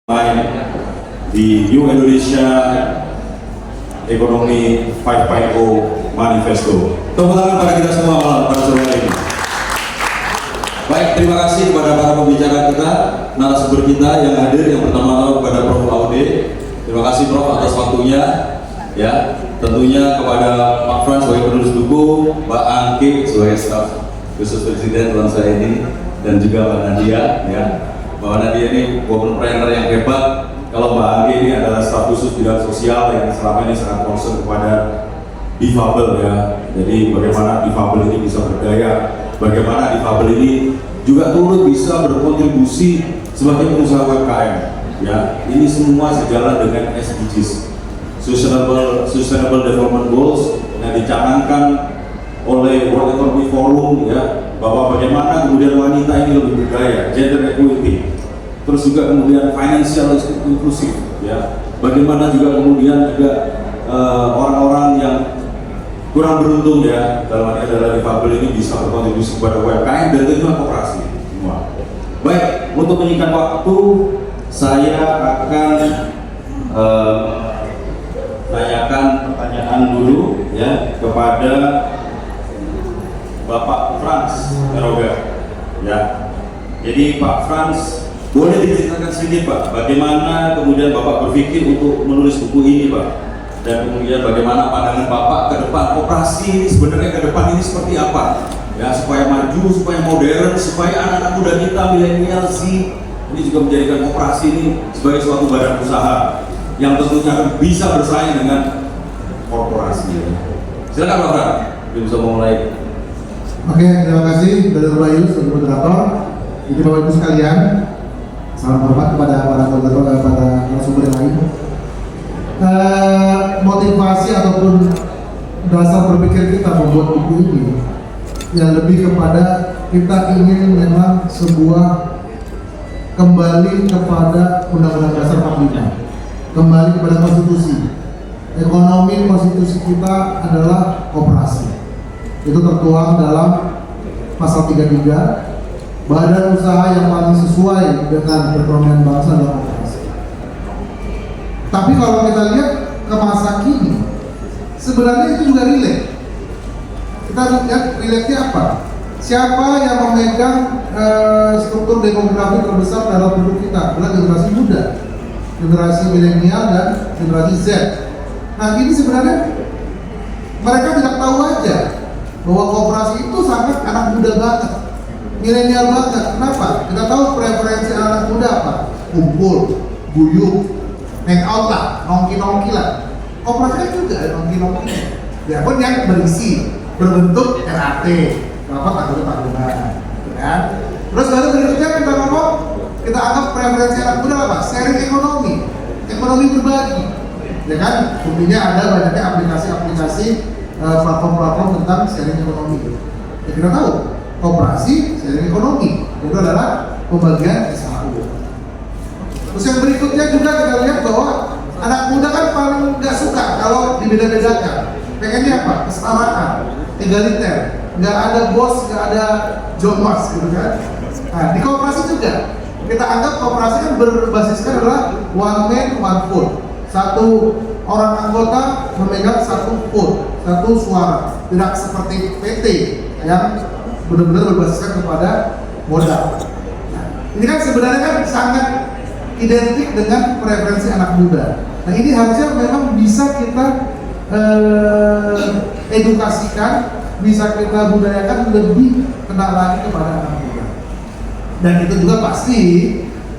di New Indonesia Ekonomi 5.0 Manifesto. Tepuk tangan pada kita semua pada sore ini. Baik, terima kasih kepada para pembicara kita, narasumber kita yang hadir. Yang pertama kepada Prof. Aude. Terima kasih Prof atas waktunya. Ya, tentunya kepada Pak Frans sebagai penulis buku, Mbak Angki sebagai staf khusus presiden dalam saya ini, dan juga Mbak Nadia. Ya, Mbak Nadia ini woman-trainer yang hebat. Kalau Mbak Anggi ini adalah staf khusus bidang sosial yang selama ini sangat concern kepada difabel ya. Jadi bagaimana difabel ini bisa berdaya, bagaimana difabel ini juga turut bisa berkontribusi sebagai pengusaha UMKM. Ya, ini semua sejalan dengan SDGs, Sustainable Development Goals, yang dicanangkan oleh World Economic Forum ya, bahwa bagaimana kemudian wanita ini lebih berdaya, gender equality. Terus juga kemudian financial inclusive ya, bagaimana juga kemudian juga orang-orang yang kurang beruntung ya dalam arti adalah difabel ini bisa berkontribusi kepada UMKM dan tentunya koperasi semua. Baik, untuk menyingkat waktu saya akan tanyakan pertanyaan dulu ya kepada Bapak Frans Eroga ya. Jadi Pak Frans, boleh diceritakan sedikit Pak, bagaimana kemudian Bapak berpikir untuk menulis buku ini Pak? Dan kemudian bagaimana pandangan Bapak ke depan koperasi ini sebenarnya ke depan ini seperti apa? Ya, supaya maju, supaya modern, supaya anak-anak muda kita, milenial sih, ini juga menjadikan koperasi ini sebagai suatu badan usaha yang tentunya akan bisa bersaing dengan korporasi. Silakan Pak Frans, bisa mulai. Oke, terima kasih dari Bayu sebagai moderator. Jadi Bapak Ibu sekalian, salam hormat kepada para moderator dan pada narasumber yang lain. Motivasi ataupun dasar berpikir kita membuat buku ini yang lebih kepada kita ingin memang sebuah kembali kepada Undang-Undang Dasar 45, kembali kepada konstitusi. Ekonomi konstitusi kita adalah koperasi. Itu tertuang dalam pasal 33, badan usaha yang paling sesuai dengan perekonomian bangsa adalah koperasi. Tapi kalau kita lihat ke masa kini, sebenarnya itu juga relate. Kita lihat relate-nya apa? Siapa yang memegang struktur demografi terbesar dalam penduduk kita? Adalah generasi muda, generasi milenial dan generasi Z. Nah, ini sebenarnya mereka tidak tahu aja bahwa koperasi itu sangat anak muda banget, milenial banget. Kenapa? Kita tahu preferensi anak muda apa? Kumpul, guyup, hangout lah, nongki-nongki lah. Koperasi kan juga ada nongki-nongki. Ya pun yang berisi, berbentuk RAT, rapat tanggungan, kan? Terus baru berikutnya kita ngomong, kita anggap preferensi anak muda apa? Sharing ekonomi, ekonomi berbagi, ya kan? Buktinya ada banyaknya aplikasi-aplikasi platform-platform tentang sharing ekonomi. Ya, kita tahu koperasi sharing ekonomi itu adalah pembagian SHU. Terus yang berikutnya juga kita lihat bahwa anak muda kan paling nggak suka kalau dibeda-bedakan. Pengennya apa? Kesetaraan, egaliter, nggak ada bos, nggak ada jomas gitu kan. Nah, di koperasi juga kita anggap koperasi kan berbasiskan adalah one man one vote. Satu orang anggota memegang satu vote, satu suara. Tidak seperti PT yang benar-benar berbasiskan kepada modal. Nah, ini kan sebenarnya kan sangat identik dengan preferensi anak muda. Nah, ini harusnya memang bisa kita edukasikan, bisa kita budayakan lebih kena lagi kepada anak muda. Dan itu juga pasti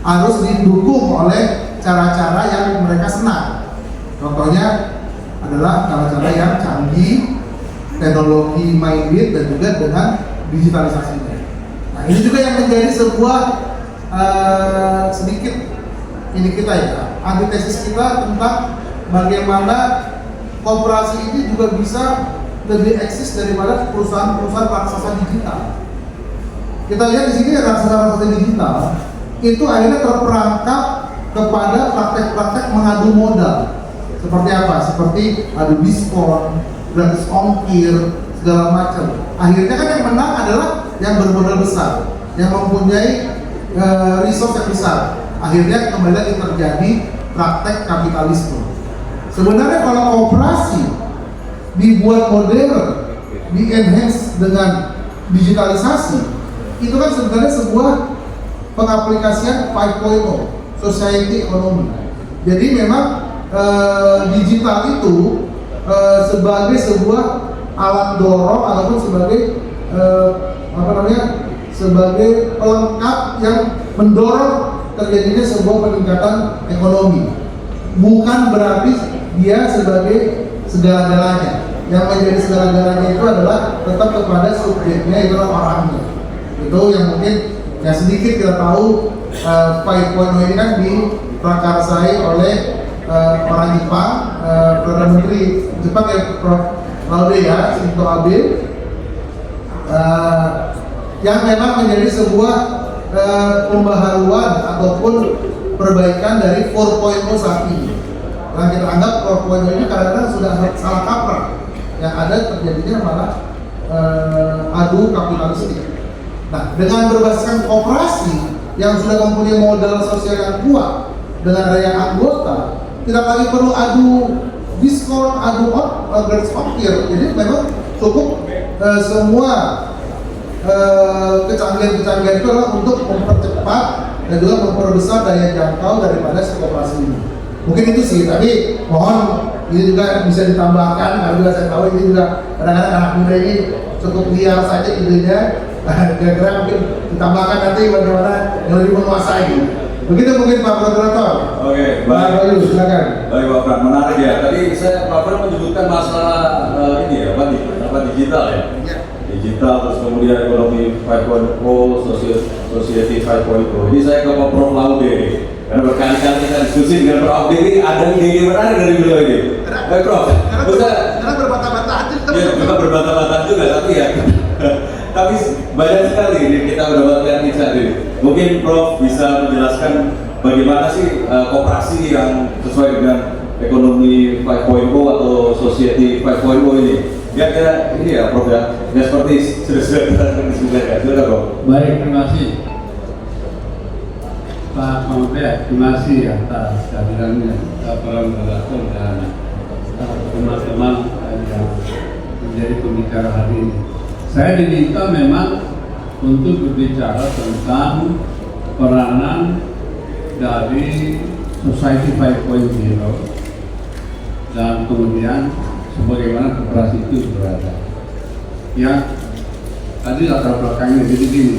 harus didukung oleh cara-cara yang mereka senang. Contohnya adalah cara-cara yang canggih, teknologi minded dan juga dengan digitalisasinya. Nah, ini juga yang menjadi sebuah sedikit ini kita ya, antitesis kita tentang bagaimana koperasi ini juga bisa lebih eksis daripada perusahaan-perusahaan raksasa digital. Kita lihat di sini raksasa-raksasa digital itu akhirnya terperangkap kepada praktek-praktek mengadu modal. Seperti apa? Seperti adu diskon, gratis ongkir, segala macam. Akhirnya kan yang menang adalah yang bermodal besar, yang mempunyai resource yang besar. akhirnya kembali lagi terjadi praktek kapitalisme. Sebenarnya kalau koperasi dibuat modern, di-enhance dengan digitalisasi, itu kan sebenarnya sebuah pengaplikasian 5.0 society economy. Jadi memang digital itu sebagai sebuah alat dorong ataupun sebagai sebagai pelengkap yang mendorong terjadinya sebuah peningkatan ekonomi. Bukan berarti dia sebagai segala-galanya. Yang menjadi segala-galanya itu adalah tetap kepada subjeknya, itu orangnya. Itu yang mungkin sedikit kita tahu. 5.0 ini kan diprakarsai oleh orang Jepang, Perdana Menteri Jepang ya, Prof. Laude ya, Shinzo Abe, yang memang menjadi sebuah pembaharuan ataupun perbaikan dari 4.0 saat ini. Yang kita anggap 4.0 ini kadang-kadang sudah salah kaprah, yang ada terjadinya malah adu kapitalistik. Nah, dengan berbasiskan koperasi yang sudah mempunyai modal sosial yang kuat dengan adanya anggota, tidak lagi perlu adu diskon, adu gratis ongkir. Jadi memang cukup semua kecanggihan-kecanggihan itu adalah untuk mempercepat dan juga memperbesar daya jangkau daripada si koperasi ini. Mungkin itu sih, tapi mohon ini juga bisa ditambahkan, karena juga saya tahu ini juga kadang-kadang anak muda ini cukup liar saja idenya. Kira-kira mungkin ditambahkan nanti bagaimana yang lebih menguasai. Begitu mungkin Pak Moderator. Oke, Pak Bayu, silakan. Baik Pak Fran, menarik ya. Tadi Pak Fran menyebutkan masalah ini ya, digital ya. Digital, terus kemudian ekonomi 5.0, society 5.0. Ini saya ke Pak Prof. Laude. Karena berkali-kali kita diskusi dengan Prof. Laude ini ada ide menarik dari beliau ini. Baik Prof. Karena berbantah-bantahan juga. Ya, juga berbantah-bantahan juga, tapi ya. Tapi banyak sekali ini kita mendapatkan insight ini. Mungkin Prof bisa menjelaskan bagaimana sih koperasi yang sesuai dengan ekonomi 5.0 atau society 5.0 ini. Ya ini ya Prof ya. Ya seperti sudah kita diskusikan. Sudah Prof. Baik, terima kasih Pak Maudie, terima kasih atas kehadirannya para moderator dan teman-teman yang menjadi pembicara hari ini. Saya diminta memang untuk berbicara tentang peranan dari Society 5.0 dan kemudian sebagaimana koperasi itu berada. Ya, tadi latar belakangnya jadi gini.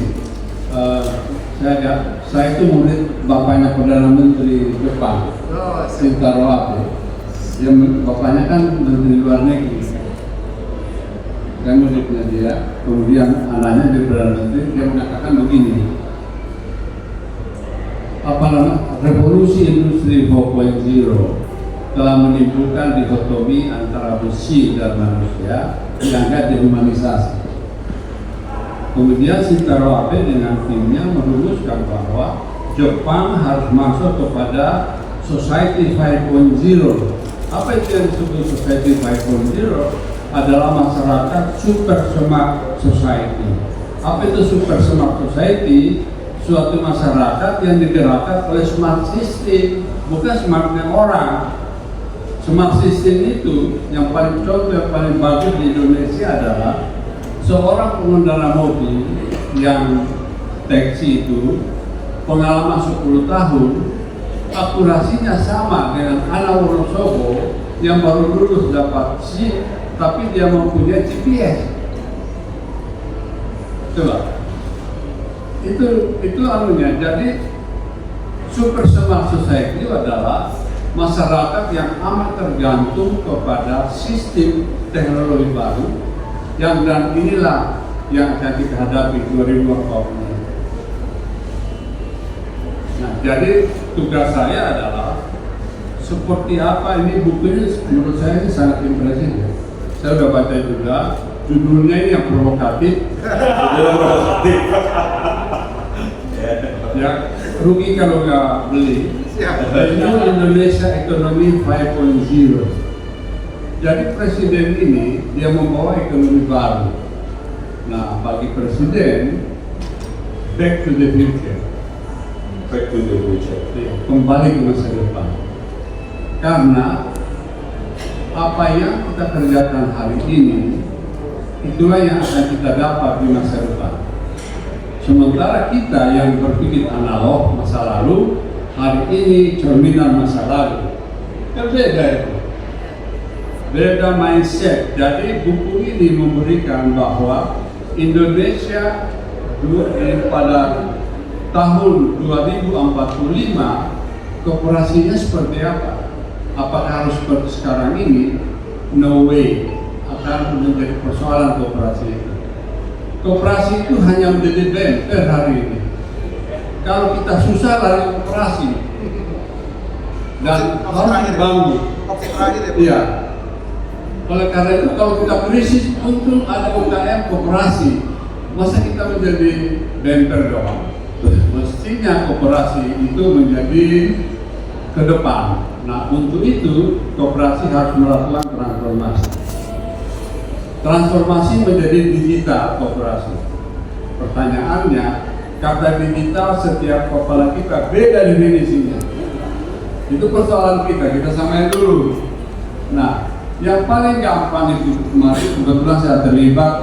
Saya itu murid bapaknya Perdana Menteri Jepang, Shintaro Abe. Yang bapaknya kan Menteri Luar Negeri. Saya muridnya dia, kemudian anaknya di Perdana Menteri, dia mengatakan begini, revolusi industri 4.0 telah menimbulkan dikotomi antara besi dan manusia, dianggap dehumanisasi. Kemudian Shintaro Abe dengan timnya merumuskan bahwa Jepang harus masuk kepada Society 5.0. Apa itu yang disebut Society 5.0? Adalah masyarakat super smart society. Apa itu super smart society? Suatu masyarakat yang digerakkan oleh smart system, bukan smartnya orang. Smart system itu yang paling contoh yang paling bagus di Indonesia adalah seorang pengendara mobil yang taksi itu pengalaman 10 tahun, akurasinya sama dengan anak Wonosobo yang baru lulus dapat SIM, tapi dia mempunyai GPS. Coba, itu anunya. Jadi super smart society itu adalah masyarakat yang amat tergantung kepada sistem teknologi baru, yang dan inilah yang akan kita hadapi 2040. Nah, jadi tugas saya adalah seperti apa ini bukunya. Menurut saya ini sangat impresif ya. Saya sudah baca juga, judulnya ini yang provokatif. Ya, rugi kalau nggak beli. Itu Indonesia Ekonomi 5.0. Jadi presiden ini dia membawa ekonomi baru. Nah, bagi presiden back to the future. Back to the future. Kembali ke masa depan. Karena apa yang kita kerjakan hari ini, itulah yang akan kita dapat di masa depan. Sementara kita yang berpikir analog masa lalu, hari ini cerminan masa lalu. Berbeda itu. Beda mindset. Jadi buku ini memberikan bahwa Indonesia pada tahun 2045 koperasinya seperti apa? Apakah harus seperti sekarang ini? No way. Akan menjadi persoalan koperasi itu. Koperasi itu hanya menjadi bemper hari ini. Kalau kita susah lari koperasi dan harus dibangun. Iya. Oleh karena itu kalau kita krisis, untung ada UKM koperasi. Masa kita menjadi bemper doang? Mestinya koperasi itu menjadi ke depan. Nah, untuk itu koperasi harus melakukan transformasi. Transformasi menjadi digital koperasi. Pertanyaannya, kata digital setiap kepala kita beda definisinya. Itu persoalan kita samain dulu. Nah, yang paling gampang itu kemarin kebetulan saya terlibat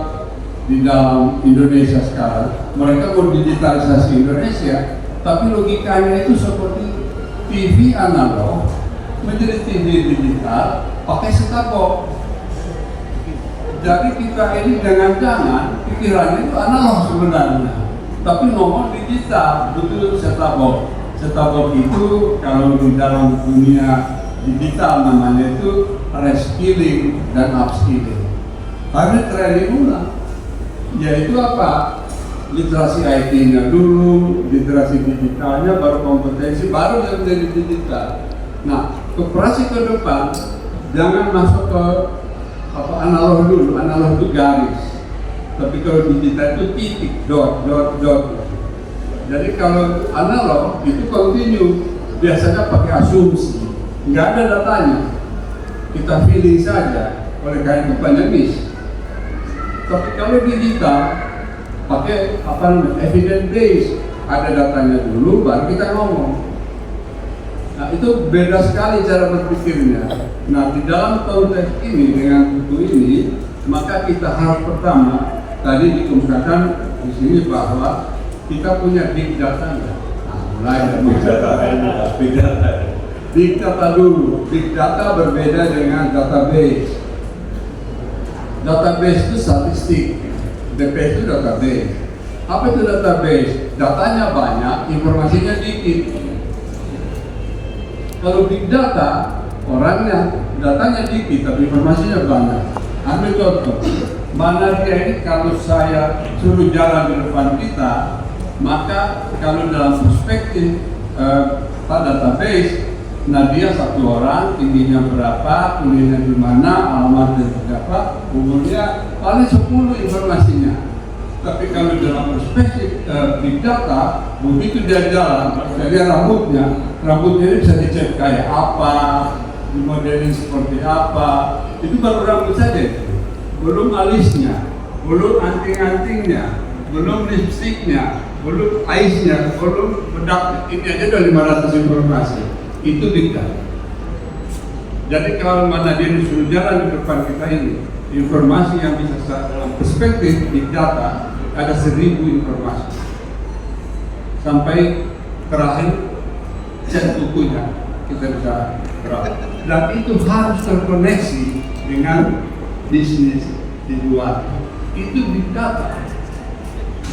di dalam Indonesia sekarang. Mereka mau digitalisasi Indonesia, tapi logikanya itu seperti TV analog menjadi TV digital pakai set-top box. Jadi kita ini jangan-jangan pikirannya itu analog sebenarnya, tapi nomor digital, betul set-top box. Set-top box itu kalau di dalam dunia digital namanya itu reskilling dan upskilling. Karena training ulang, yaitu apa? Literasi IT-nya dulu, literasi digitalnya, baru kompetensi, baru yang menjadi digital. Nah, koperasi ke depan jangan masuk ke analog dulu. Analog itu garis, tapi kalau digital itu titik, dot. Jadi kalau analog itu continue, biasanya pakai asumsi, nggak ada datanya, kita feeling saja. Oleh karena itu banyak miss. Tapi kalau digital pakai evidence base, ada datanya dulu baru kita ngomong. Nah, itu beda sekali cara berpikirnya. Nah, di dalam konteks ini dengan buku ini, maka kita harus pertama tadi dikemukakan di sini bahwa kita punya big data. Nah, mulai dari big data. Big data dulu. Big data berbeda dengan database. Database itu statistik. DPS itu database. Apa itu database? Datanya banyak, informasinya dikit. Kalau big data, orangnya datanya dikit, tapi informasinya banyak. Ambil contoh, mana dia ini kalau saya suruh jalan di depan kita, maka kalau dalam perspektif database, nah dia satu orang, tingginya berapa, kuliahnya di mana, alamatnya berapa, umurnya paling 10 informasinya. Tapi kalau dalam perspektif big data, begitu dia jalan, jadi rambutnya ini bisa dicek kayak apa, dimodelin seperti apa, itu baru rambut saja, belum alisnya, belum anting-antingnya, belum lipstiknya, belum aisnya, belum bedak, ini aja udah 500 informasi. Itu big data. Jadi kalau mana dia disuruh jalan di depan kita ini, informasi yang bisa dalam perspektif big data ada 1000 informasi. Sampai terakhir cek bukunya kita bisa berapa. Dan itu harus terkoneksi dengan bisnis di luar. Itu big data.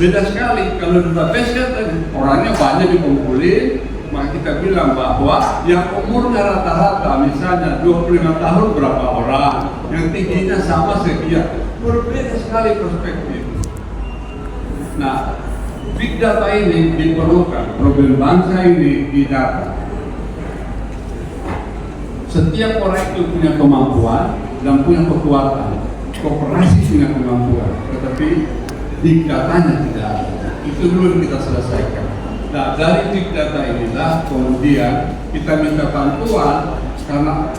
Beda sekali kalau database kan orangnya banyak dikumpulin. Maka kita bilang bahwa yang umurnya rata-rata misalnya 25 tahun berapa orang, yang tingginya sama sekian, berbeda sekali perspektif. Nah, big data ini diperlukan, problem bangsa ini di data. Setiap orang itu punya kemampuan dan punya kekuatan, koperasi punya kemampuan, tetapi big datanya tidak ada. Itu dulu yang kita selesaikan. Nah, dari big data inilah kemudian kita minta bantuan karena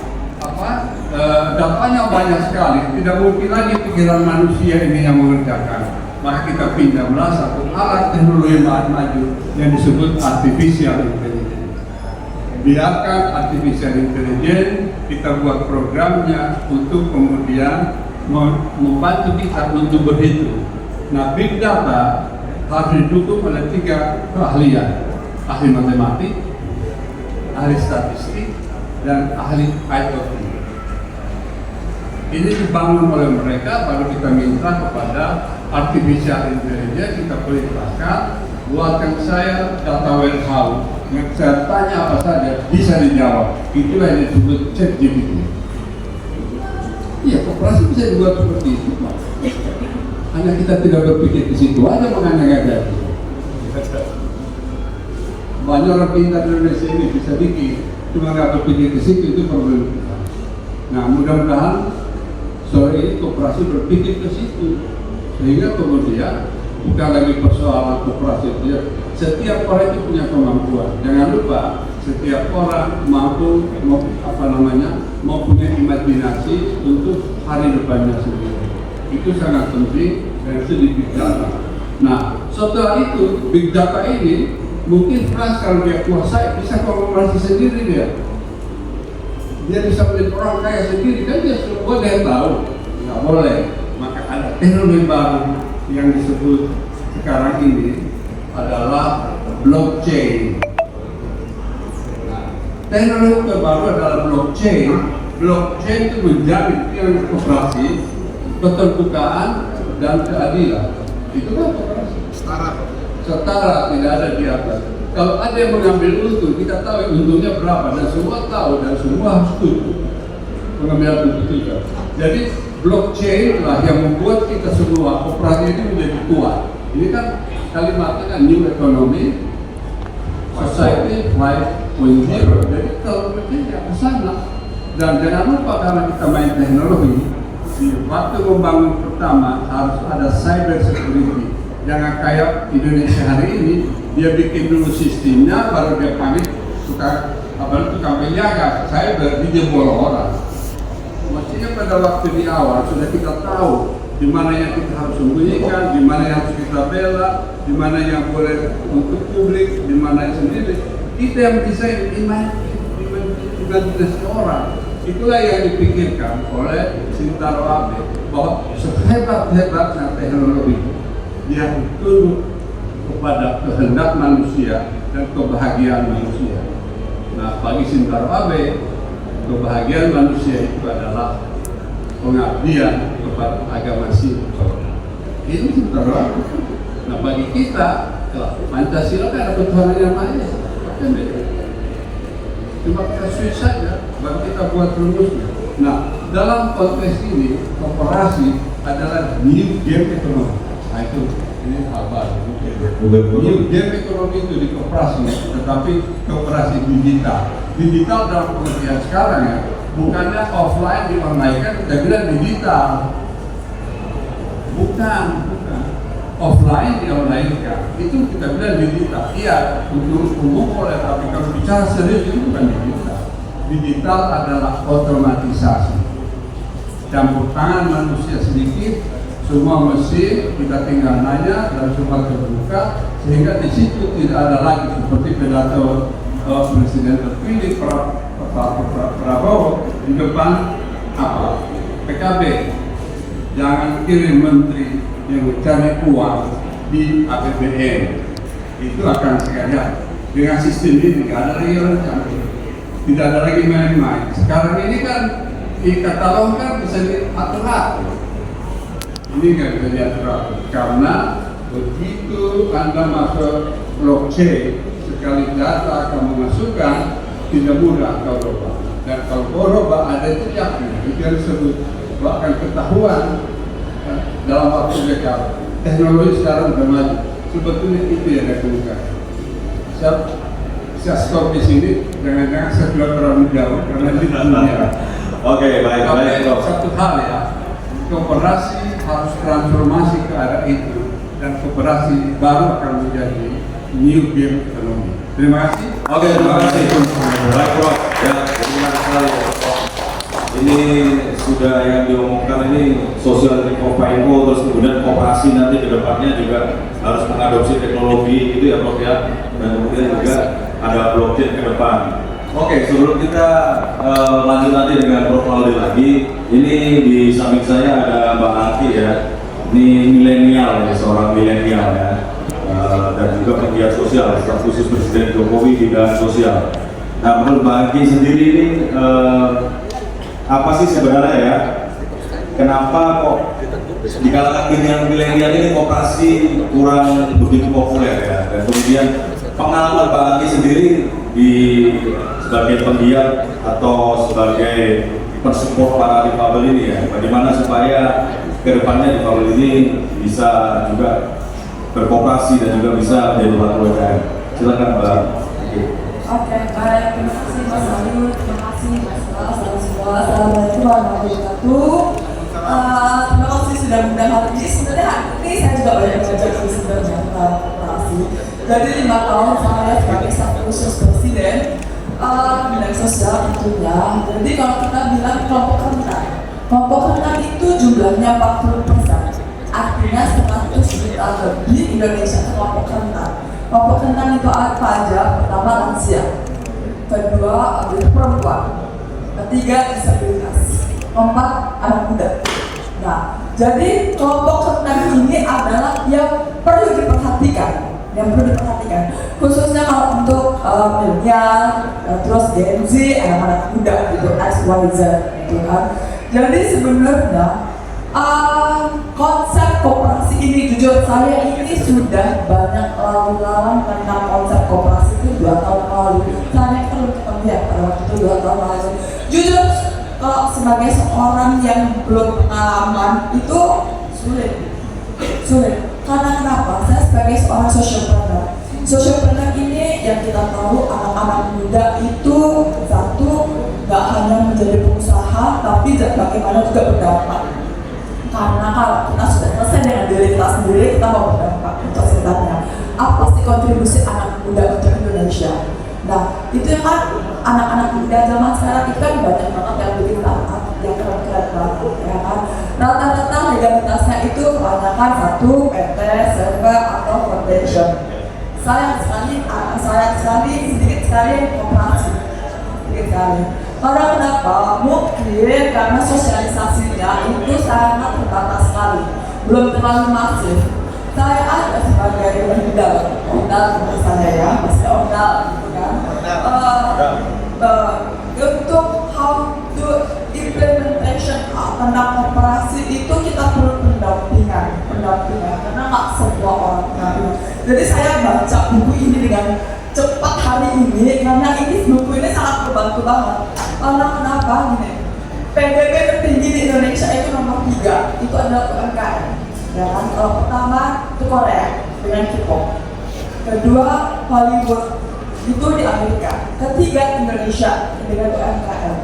datanya banyak sekali, tidak mungkin lagi pikiran manusia ini yang mengerjakan. maka kita pinjamlah satu alat teknologi maju yang disebut artificial intelligence. Biarkan artificial intelligence, kita buat programnya untuk kemudian membantu kita untuk berhitung. Nah, big data harus didukung oleh 3 keahlian: ahli matematik, ahli statistik, dan ahli IoT. Ini dibangun oleh mereka, baru kita minta kepada artificial intelligence, kita perintahkan buatkan saya data warehouse. Saya tanya apa saja bisa dijawab. Itulah yang disebut ChatGPT. Iya, koperasi bisa dibuat seperti itu, Pak. Hanya kita tidak berpikir ke situ aja, makanya gagal. Banyak orang pintar di Indonesia ini bisa bikin, cuma nggak berpikir ke situ, itu problem kita. Nah, mudah-mudahan sore ini koperasi berpikir ke situ, sehingga kemudian bukan lagi persoalan koperasi itu. Setiap orang itu punya kemampuan. Jangan lupa, setiap orang mampu mau punya imajinasi untuk hari depannya sendiri. Itu sangat penting dan itu di big data. Nah, setelah itu big data ini mungkin Frans kalau dia kuasai bisa kolaborasi sendiri dia bisa menjadi orang kaya sendiri, kan dia semua dia tahu. Nggak boleh. Maka ada teknologi baru yang disebut sekarang ini adalah blockchain. Nah, teknologi terbaru adalah blockchain. Blockchain itu menjamin yang koperasi, keterbukaan dan keadilan. Itu kan koperasi setara, tidak ada di atas. Kalau ada yang mengambil untung, kita tahu untungnya berapa dan semua tahu dan semua harus setuju mengambil untung itu. Jadi blockchain lah yang membuat kita semua koperasi itu menjadi kuat. Ini kan kalimatnya kan new economy, society 5.0. Jadi kalau berpikir ke sana, dan jangan lupa karena kita main teknologi, di waktu membangun pertama harus ada cyber security. Jangan kayak Indonesia hari ini, dia bikin dulu sistemnya, baru dia panggil tukang penjaga cyber, dijebol orang. Maksudnya pada waktu di awal sudah kita tahu di mana yang kita harus sembunyikan, di mana yang harus kita bela, di mana yang boleh untuk publik, di mana yang sendiri. Kita yang desain imajinasi orang. Itulah yang dipikirkan oleh Shintaro Abe, bahwa sehebat-hebatnya teknologi dia tunduk kepada kehendak manusia dan kebahagiaan manusia. Nah, bagi Shintaro Abe, kebahagiaan manusia itu adalah pengabdian kepada agama Shinto. Ini Shintaro Abe. Nah, bagi kita, Pancasila kan ada ketuhanan yang Maha Esa. Cuma kita switch saja, baru kita buat rumusnya. Nah, dalam konteks ini, koperasi adalah new game ekonomi. Nah, itu ini hal baru. New game ekonomi itu di koperasi, tetapi koperasi digital. Digital dalam pengertian sekarang ya, bukannya offline di online kan kita bilang digital. Bukan. Offline di online kan, itu kita bilang digital. Iya, untuk umum boleh, tapi kalau bicara serius itu bukan digital. Digital adalah otomatisasi. Campur tangan manusia sedikit, semua mesin kita tinggal nanya dan semua terbuka, sehingga di situ tidak ada lagi seperti pidato Presiden terpilih Prabowo di depan apa? PKB. Jangan kirim menteri yang mencari uang di APBN, itu akan sekalian. Dengan sistem ini tidak ada lagi orang campur, tidak ada lagi main-main. Sekarang ini kan e-katalog kan bisa diatur. Ini nggak bisa diatur karena begitu Anda masuk blockchain, sekali data akan memasukkan tidak mudah kau robah. Dan kalau kau robah ada jejaknya, itu yang disebut bahkan ketahuan dalam waktu dekat. Teknologi sekarang sudah maju. Sebetulnya itu yang saya lakukan. Saya stop di sini. Jangan-jangan saya sudah terlalu jauh karena di dunia. Oke, baik. Satu hal ya, koperasi harus transformasi ke arah itu, dan koperasi baru akan menjadi new game ekonomi. Terima kasih. Oke, terima kasih. Baik, Prof. Ya, terima kasih. ini sudah yang diomongkan ini sosial info, terus kemudian koperasi nanti ke depannya juga harus mengadopsi teknologi gitu ya Prof ya, dan kemudian juga ada blockchain ke depan. Oke, sebelum kita lanjut nanti dengan Prof Aldi lagi, ini di samping saya ada Mbak Angki ya, ini milenial ya, seorang milenial ya, dan juga pegiat sosial, staf khusus Presiden Jokowi bidang sosial. Nah, menurut Mbak Angki sendiri ini apa sih sebenarnya ya, kenapa kok di kalangan milenial ini koperasi kurang begitu populer ya, dan kemudian pengalaman Mbak Angki sendiri sebagai penggiat atau sebagai pensupport para difabel ini ya, bagaimana supaya kedepannya difabel ini bisa juga berkooperasi dan juga bisa menjadi pelaku UMKM. Silakan Mbak. Oke, baik. Terima kasih Mas Ayu, terima kasih Mas Bas, semua. Assalamualaikum warahmatullahi wabarakatuh. Terima kasih sudah mengundang hari ini. Sebenarnya hari ini saya juga banyak belajar sih sebenarnya tentang kooperasi. Jadi 5 tahun saya sebagai staf khusus Presiden bidang sosial tentunya. Jadi kalau kita bilang kelompok rentan itu jumlahnya 40%. Artinya 100 juta lebih Indonesia kelompok rentan. Kelompok rentan itu apa aja? Pertama lansia, kedua perempuan, ketiga disabilitas, keempat anak muda. Nah, jadi kelompok rentan ini adalah yang perlu diperhatikan, khususnya kalau untuk milenial, terus Gen Z, anak-anak muda gitu, X, Y, Z, gitu kan. Jadi sebenarnya konsep koperasi ini, jujur saya ini sudah banyak lalu-lalang tentang konsep koperasi itu 2 tahun lalu. Saya perlu ketemu ya pada waktu itu 2 tahun lalu. Jujur, kalau sebagai seorang yang belum pengalaman itu sulit. Karena kenapa? Saya sebagai seorang socialpreneur ini yang kita tahu anak-anak muda itu satu nggak hanya menjadi pengusaha, tapi bagaimana juga berdampak. Karena kalau kita sudah selesai dengan diri kita sendiri, kita mau berdampak untuk sekitarnya. Apa sih kontribusi anak muda untuk Indonesia? Nah, itu kan anak-anak muda zaman sekarang itu kan banyak banget yang bikin startup, yang keren-keren banget, ya kan? Rata-rata legalitasnya itu kebanyakan satu PT, CV atau foundation. Sayang sekali, sedikit sekali koperasi, sedikit sekali. Karena kenapa? Mungkin karena sosialisasinya itu sangat terbatas sekali, belum terlalu masif. Saya ada sebagai ondal teman saya ya, masih ondal gitu kan. Untuk how to implementation tentang koperasi itu kita perlu pendampingan, karena nggak semua orang pendampingan. Jadi saya baca buku ini dengan cepat hari ini, karena buku ini sangat membantu banget. Karena kenapa gini? PDB tertinggi di Indonesia itu nomor 3, itu adalah UMKM. Ya kan? Kalau pertama itu Korea dengan K-pop, kedua Hollywood itu di Amerika, ketiga Indonesia dengan UMKM.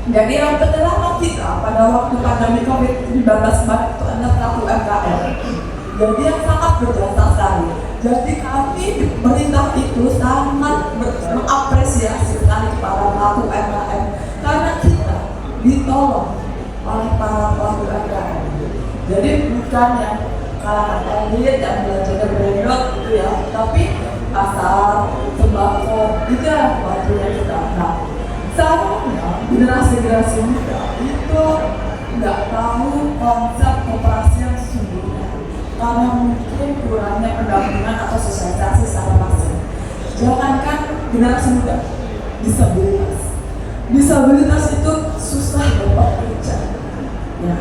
Jadi yang terlama kita pada waktu pandemi COVID-19 kemarin itu adalah pelaku UMKM. Jadi yang sangat berjasa sekali. Jadi kami pemerintah itu sangat mengapresiasi sekali kepada pelaku UMKM karena kita ditolong oleh para pelaku UMKM. Jadi bukan yang kalangan elit yang belajar branded gitu ya, tapi pasar, sembako itu yang membantunya kita. Nah, seharusnya generasi muda itu nggak tahu konsep koperasi yang sesungguhnya karena mungkin kurangnya pendampingan atau sosialisasi secara masif. Jangankan generasi muda, disabilitas itu susah dapat kerja. Ya.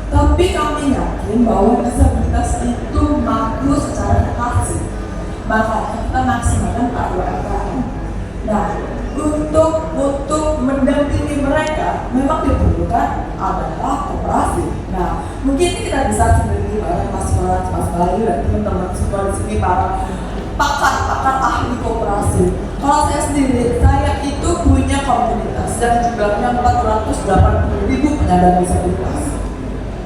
Tapi kami yakin bahwa disabilitas itu mampu secara edukasi. Makanya kita maksimalkan para UMKM. Nah, untuk mendampingi mereka memang diperlukan adalah koperasi. Nah, mungkin ini kita bisa sendiri bareng Mas Bayu dan teman-teman semua di sini para pakar ahli koperasi. Kalau saya sendiri, saya itu punya komunitas yang jumlahnya 480.000 penyandang disabilitas.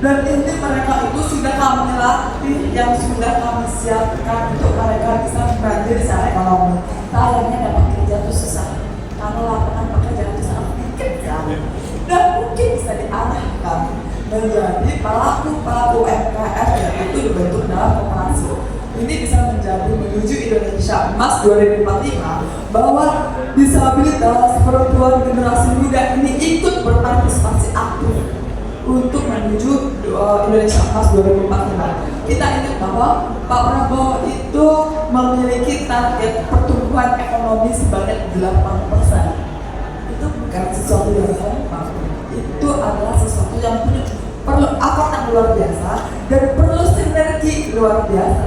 Dan ini mereka itu sudah kami latih, yang sudah kami siapkan untuk mereka bisa belajar secara ekonomi. Sayangnya dapat kerja itu susah, karena lapangan pekerjaan itu sangat sedikit sekali. Dan mungkin bisa menjadi pelaku UMKM yang itu dibentuk dalam koperasi. Ini bisa menjadi menuju Indonesia Emas 2045 bahwa disabilitas perempuan generasi muda ini ikut berpartisipasi aktif untuk menuju Indonesia Emas 2045. Kita ingat bahwa Pak Prabowo itu memiliki target pertumbuhan ekonomi sebanyak 8%. Itu bukan sesuatu yang gampang. Itu adalah sesuatu yang perlu effort yang luar biasa dan perlu sinergi luar biasa.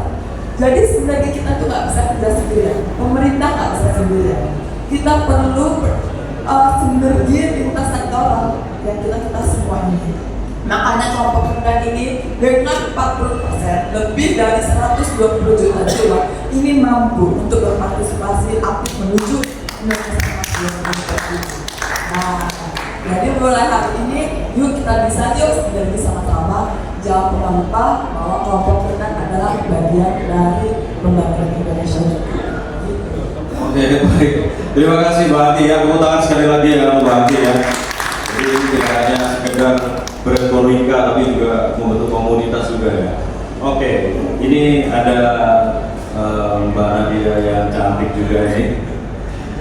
Jadi sinergi kita tuh nggak bisa kerja sendirian. Pemerintah nggak bisa sendirian. Kita perlu sinergi lintas sektoral yang kita semua ini. Makanya kelompok rendah ini dengan 40% lebih dari 120 juta jiwa ini mampu untuk berpartisipasi aktif menuju Indonesia Emas 2045. Nah, jadi mulai hari ini yuk kita bisa sinergi sama-sama. Jangan pernah lupa bahwa kelompok rendah adalah bagian dari pembangunan Indonesia. Oke, baik. Terima kasih Mbak Ati ya. Tepuk tangan sekali lagi ya Mbak Ati ya. Jadi ini tidak hanya sekedar berretorika tapi juga membentuk komunitas juga ya. Oke, ini ada Mbak Nadia yang cantik juga ini.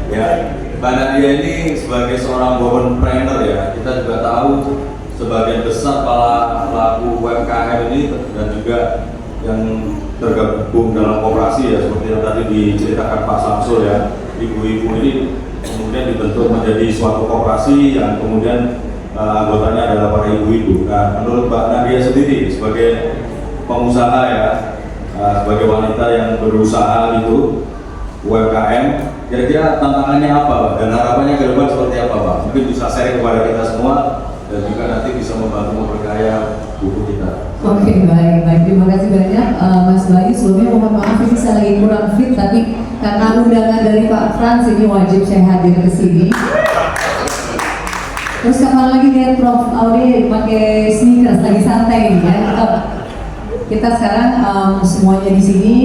Ya, Mbak Nadia ini sebagai seorang womanpreneur ya. Kita juga tahu sebagian besar para pelaku UMKM ini dan juga yang tergabung dalam koperasi ya, seperti yang tadi diceritakan Pak Samsul ya, ibu-ibu ini kemudian dibentuk menjadi suatu koperasi yang kemudian anggotanya adalah para ibu-ibu. Nah, menurut Mbak Nadia sendiri sebagai pengusaha ya, sebagai wanita yang berusaha itu UMKM, kira-kira tantangannya apa Pak? Dan harapannya ke depan seperti apa Pak? Mungkin bisa share kepada kita semua dan juga nanti bisa membantu memperkaya buku kita. Oke, baik. Terima kasih banyak Mas Bayu. Sebelumnya mohon maaf ini saya lagi kurang fit, tapi karena undangan dari Pak Frans ini wajib saya hadir ke sini. Terus kapan lagi lihat Prof Audi pakai sneakers lagi santai nih ya. Kita sekarang semuanya di sini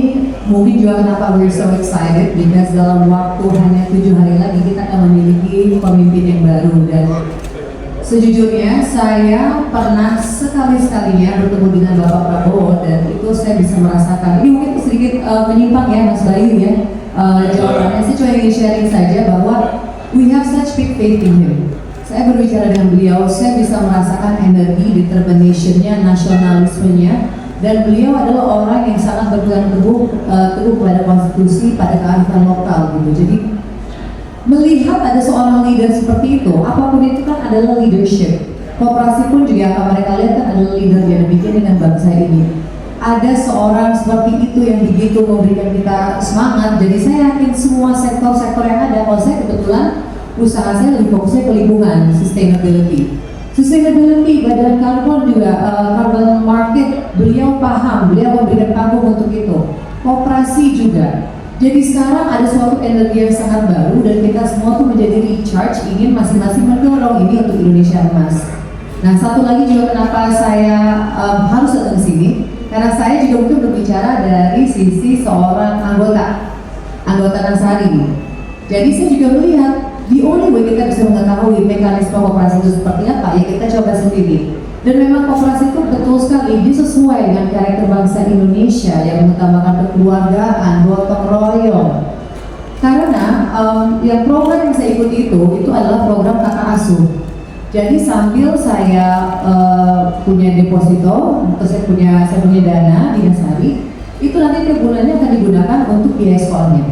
mungkin juga kenapa we're so excited because dalam waktu hanya 7 hari lagi kita akan memiliki pemimpin yang baru. Dan sejujurnya saya pernah sekali-sekalinya bertemu dengan Bapak Prabowo dan itu saya bisa merasakan, ini mungkin sedikit menyimpang ya Mas Bayu ya jawabannya. Saya cuma ingin sharing saja bahwa we have such big faith in him. Saya berbicara dengan beliau, saya bisa merasakan energi, determination-nya, nasionalismenya, dan beliau adalah orang yang sangat berpegang teguh pada konstitusi, pada kearifan lokal gitu. Jadi melihat ada seorang leader seperti itu, apapun itu kan adalah leadership. Koperasi pun juga akan mereka lihat kan adalah leader yang demikian dengan bangsa ini. Ada seorang seperti itu yang begitu memberikan kita semangat. Jadi saya yakin semua sektor-sektor yang ada, kalau saya kebetulan usaha saya lebih fokusnya ke lingkungan, sustainability, badan karbon juga, carbon market, beliau paham, beliau memberikan panggung untuk itu. Koperasi juga. Jadi sekarang ada suatu energi yang sangat baru dan kita semua tuh menjadi recharge, ingin masing-masing mendorong ini untuk Indonesia Emas. Nah, satu lagi juga kenapa saya harus datang ke sini, karena saya juga mungkin berbicara dari sisi seorang anggota Nasari. Jadi saya juga melihat the only way kita bisa mengetahui mekanisme koperasi itu seperti apa, ya kita coba sendiri. Dan memang koperasi itu betul sekali, dia sesuai dengan karakter bangsa Indonesia yang mengutamakan kekeluargaan, gotong royong. Karena yang program yang saya ikuti itu adalah program kakak asuh. Jadi sambil saya punya deposito, atau saya punya dana di Nasari, itu nanti tiap bulannya akan digunakan untuk biaya sekolahnya.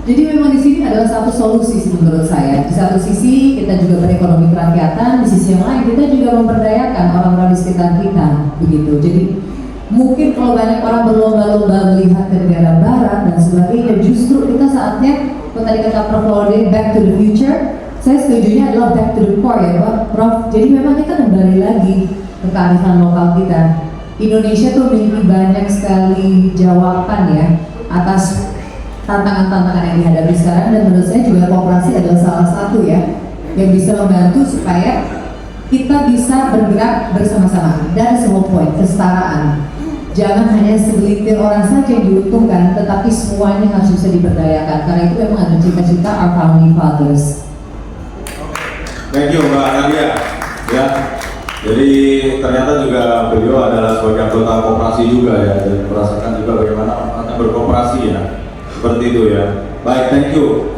Jadi memang di sini adalah satu solusi menurut saya. Di satu sisi kita juga berekonomi kerakyatan, di sisi yang lain kita juga memperdayakan orang-orang di sekitar kita, begitu. Jadi mungkin kalau banyak orang berlomba-lomba melihat ke negara barat dan sebagainya, justru kita saatnya, kalau tadi kata Prof Laude, back to the future, saya setujunya adalah back to the core ya Pak Prof. Jadi memang kita kembali lagi ke kearifan lokal kita. Indonesia tuh memiliki banyak sekali jawaban ya atas tantangan-tantangan yang dihadapi sekarang, dan menurut saya juga koperasi adalah salah satu ya yang bisa membantu supaya kita bisa bergerak bersama-sama dari semua poin kesetaraan. Jangan hanya segelintir orang saja yang diuntungkan, tetapi semuanya harus bisa diberdayakan, karena itu memang ada cita-cita our founding fathers. Thank you Mbak Nadia. Ya, Jadi ternyata juga beliau adalah sebagai anggota koperasi juga ya, dan merasakan juga bagaimana akan berkooperasi ya, seperti itu ya. Baik, thank you.